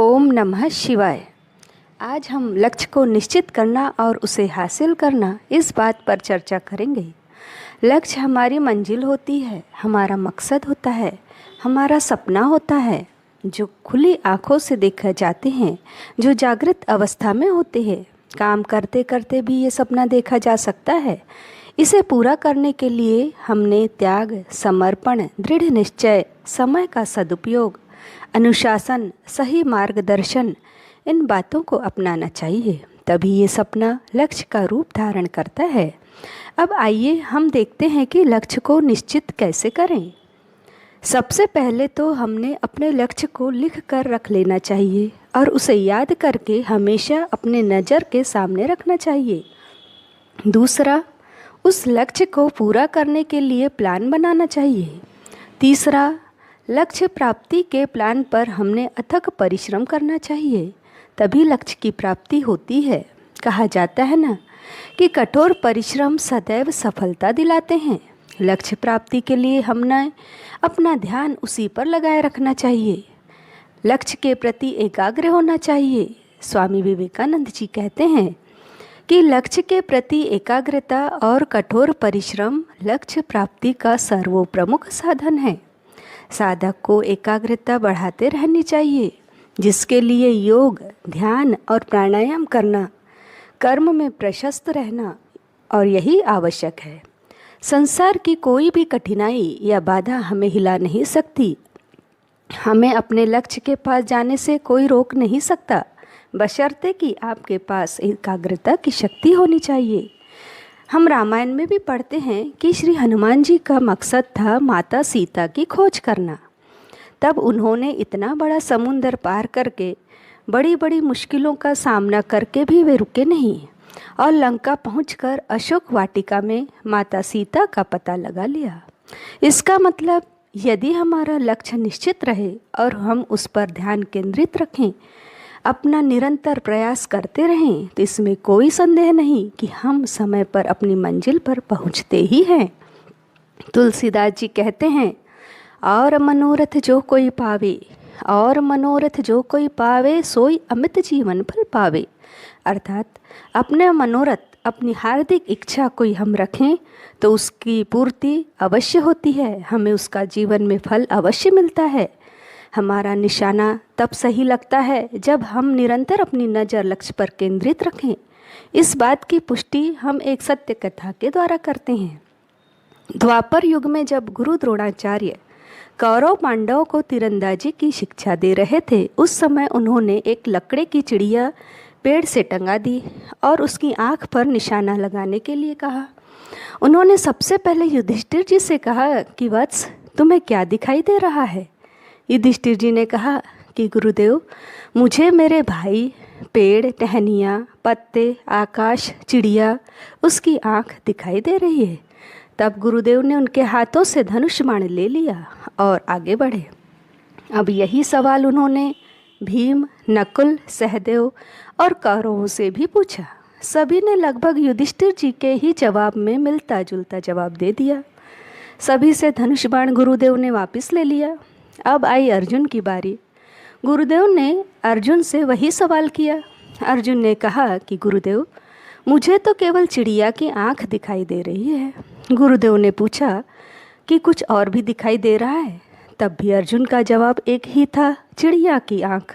ओम नमः शिवाय। आज हम लक्ष्य को निश्चित करना और उसे हासिल करना इस बात पर चर्चा करेंगे। लक्ष्य हमारी मंजिल होती है, हमारा मकसद होता है, हमारा सपना होता है, जो खुली आँखों से देखे जाते हैं, जो जागृत अवस्था में होते हैं। काम करते करते भी ये सपना देखा जा सकता है। इसे पूरा करने के लिए हमने त्याग, समर्पण, दृढ़ निश्चय, समय का सदुपयोग, अनुशासन, सही मार्गदर्शन, इन बातों को अपनाना चाहिए। तभी ये सपना लक्ष्य का रूप धारण करता है। अब आइए हम देखते हैं कि लक्ष्य को निश्चित कैसे करें। सबसे पहले तो हमने अपने लक्ष्य को लिख कर रख लेना चाहिए और उसे याद करके हमेशा अपने नज़र के सामने रखना चाहिए। दूसरा, उस लक्ष्य को पूरा करने के लिए प्लान बनाना चाहिए। तीसरा, लक्ष्य प्राप्ति के प्लान पर हमने अथक परिश्रम करना चाहिए, तभी लक्ष्य की प्राप्ति होती है। कहा जाता है ना कि कठोर परिश्रम सदैव सफलता दिलाते हैं। लक्ष्य प्राप्ति के लिए हमने अपना ध्यान उसी पर लगाए रखना चाहिए। लक्ष्य के प्रति एकाग्र होना चाहिए। स्वामी विवेकानंद जी कहते हैं कि लक्ष्य के प्रति एकाग्रता और कठोर परिश्रम लक्ष्य प्राप्ति का सर्वप्रमुख साधन है। साधक को एकाग्रता बढ़ाते रहनी चाहिए, जिसके लिए योग, ध्यान और प्राणायाम करना, कर्म में प्रशस्त रहना और यही आवश्यक है। संसार की कोई भी कठिनाई या बाधा हमें हिला नहीं सकती। हमें अपने लक्ष्य के पास जाने से कोई रोक नहीं सकता, बशर्ते कि आपके पास एकाग्रता की शक्ति होनी चाहिए। हम रामायण में भी पढ़ते हैं कि श्री हनुमान जी का मकसद था माता सीता की खोज करना। तब उन्होंने इतना बड़ा समुंदर पार करके बड़ी बड़ी मुश्किलों का सामना करके भी वे रुके नहीं और लंका पहुंचकर अशोक वाटिका में माता सीता का पता लगा लिया। इसका मतलब यदि हमारा लक्ष्य निश्चित रहे और हम उस पर ध्यान केंद्रित रखें, अपना निरंतर प्रयास करते रहें, तो इसमें कोई संदेह नहीं कि हम समय पर अपनी मंजिल पर पहुंचते ही हैं। तुलसीदास जी कहते हैं, और मनोरथ जो कोई पावे, और मनोरथ जो कोई पावे, सोई अमित जीवन फल पावे। अर्थात अपने मनोरथ, अपनी हार्दिक इच्छा कोई हम रखें तो उसकी पूर्ति अवश्य होती है, हमें उसका जीवन में फल अवश्य मिलता है। हमारा निशाना तब सही लगता है जब हम निरंतर अपनी नज़र लक्ष्य पर केंद्रित रखें। इस बात की पुष्टि हम एक सत्य कथा के द्वारा करते हैं। द्वापर युग में जब गुरु द्रोणाचार्य कौरव पांडवों को तीरंदाजी की शिक्षा दे रहे थे, उस समय उन्होंने एक लकड़े की चिड़िया पेड़ से टंगा दी और उसकी आँख पर निशाना लगाने के लिए कहा। उन्होंने सबसे पहले युधिष्ठिर जी से कहा कि वत्स, तुम्हें क्या दिखाई दे रहा है? युधिष्ठिर जी ने कहा कि गुरुदेव, मुझे मेरे भाई, पेड़, टहनियाँ, पत्ते, आकाश, चिड़िया, उसकी आँख दिखाई दे रही है। तब गुरुदेव ने उनके हाथों से धनुष बाण ले लिया और आगे बढ़े। अब यही सवाल उन्होंने भीम, नकुल, सहदेव और कौरवों से भी पूछा। सभी ने लगभग युधिष्ठिर जी के ही जवाब में मिलता जुलता जवाब दे दिया। सभी से धनुष बाण गुरुदेव ने वापस ले लिया। अब आई अर्जुन की बारी। गुरुदेव ने अर्जुन से वही सवाल किया। अर्जुन ने कहा कि गुरुदेव, मुझे तो केवल चिड़िया की आँख दिखाई दे रही है। गुरुदेव ने पूछा कि कुछ और भी दिखाई दे रहा है? तब भी अर्जुन का जवाब एक ही था, चिड़िया की आँख।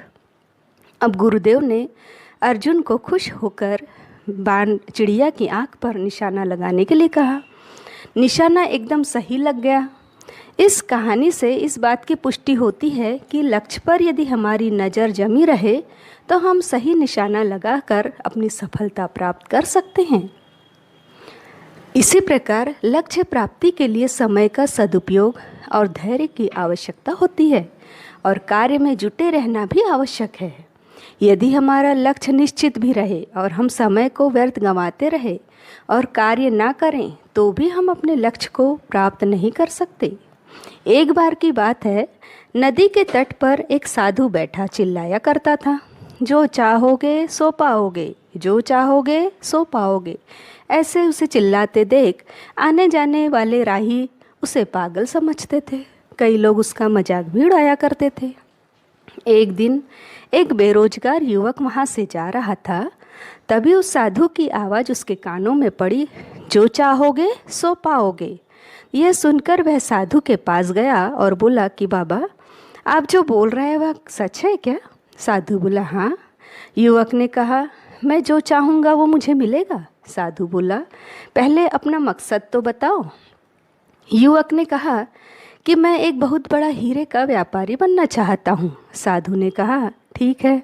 अब गुरुदेव ने अर्जुन को खुश होकर बाण चिड़िया की आँख पर निशाना लगाने के लिए कहा। निशाना एकदम सही लग गया। इस कहानी से इस बात की पुष्टि होती है कि लक्ष्य पर यदि हमारी नज़र जमी रहे तो हम सही निशाना लगाकर अपनी सफलता प्राप्त कर सकते हैं। इसी प्रकार लक्ष्य प्राप्ति के लिए समय का सदुपयोग और धैर्य की आवश्यकता होती है और कार्य में जुटे रहना भी आवश्यक है। यदि हमारा लक्ष्य निश्चित भी रहे और हम समय को व्यर्थ गंवाते रहे और कार्य ना करें तो भी हम अपने लक्ष्य को प्राप्त नहीं कर सकते। एक बार की बात है, नदी के तट पर एक साधु बैठा चिल्लाया करता था, जो चाहोगे सो पाओगे, जो चाहोगे सो पाओगे। ऐसे उसे चिल्लाते देख आने जाने वाले राही उसे पागल समझते थे। कई लोग उसका मजाक भी उड़ाया करते थे। एक दिन एक बेरोजगार युवक वहाँ से जा रहा था। तभी उस साधु की आवाज़ उसके कानों में पड़ी, जो चाहोगे सो पाओगे। यह सुनकर वह साधु के पास गया और बोला कि बाबा, आप जो बोल रहे हैं वह सच है क्या? साधु बोला, हाँ। युवक ने कहा, मैं जो चाहूँगा वो मुझे मिलेगा? साधु बोला, पहले अपना मकसद तो बताओ। युवक ने कहा कि मैं एक बहुत बड़ा हीरे का व्यापारी बनना चाहता हूँ। साधु ने कहा, ठीक है,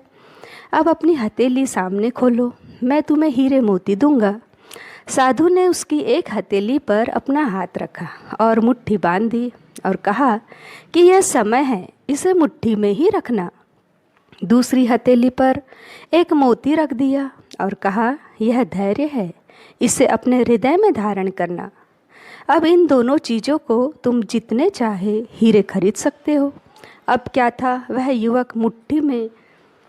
अब अपनी हथेली सामने खोलो, मैं तुम्हें हीरे मोती दूंगा। साधु ने उसकी एक हथेली पर अपना हाथ रखा और मुट्ठी बांध दी और कहा कि यह समय है, इसे मुट्ठी में ही रखना। दूसरी हथेली पर एक मोती रख दिया और कहा, यह धैर्य है, इसे अपने हृदय में धारण करना। अब इन दोनों चीज़ों को तुम जितने चाहे हीरे खरीद सकते हो। अब क्या था, वह युवक मुट्ठी में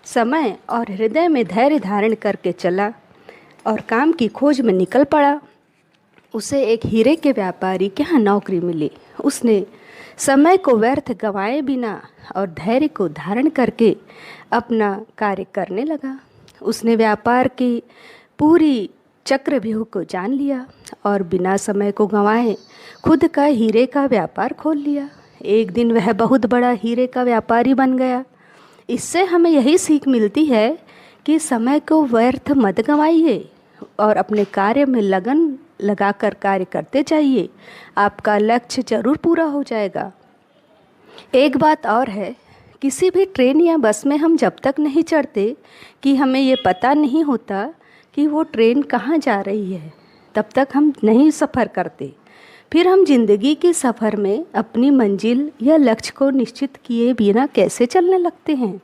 समय और हृदय में धैर्य धारण करके चला और काम की खोज में निकल पड़ा। उसे एक हीरे के व्यापारी के यहाँ नौकरी मिली। उसने समय को व्यर्थ गंवाए बिना और धैर्य को धारण करके अपना कार्य करने लगा। उसने व्यापार की पूरी चक्रव्यूह को जान लिया और बिना समय को गंवाए खुद का हीरे का व्यापार खोल लिया। एक दिन वह बहुत बड़ा हीरे का व्यापारी बन गया। इससे हमें यही सीख मिलती है कि समय को व्यर्थ मत गंवाइए और अपने कार्य में लगन लगाकर कार्य करते जाइए। आपका लक्ष्य जरूर पूरा हो जाएगा। एक बात और है, किसी भी ट्रेन या बस में हम जब तक नहीं चढ़ते कि हमें ये पता नहीं होता कि वो ट्रेन कहाँ जा रही है, तब तक हम नहीं सफ़र करते। फिर हम जिंदगी के सफ़र में अपनी मंजिल या लक्ष्य को निश्चित किए बिना कैसे चलने लगते हैं।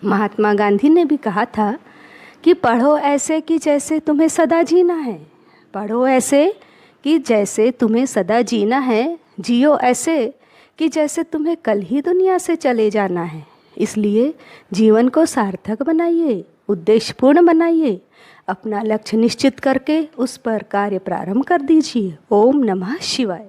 महात्मा गांधी ने भी कहा था कि पढ़ो ऐसे कि जैसे तुम्हें सदा जीना है। पढ़ो ऐसे कि जैसे तुम्हें सदा जीना है, जियो ऐसे कि जैसे तुम्हें कल ही दुनिया से चले जाना है। इसलिए जीवन को सार्थक बनाइए, उद्देश्यपूर्ण बनाइए, अपना लक्ष्य निश्चित करके उस पर कार्य प्रारंभ कर दीजिए। ओम नमः शिवाय।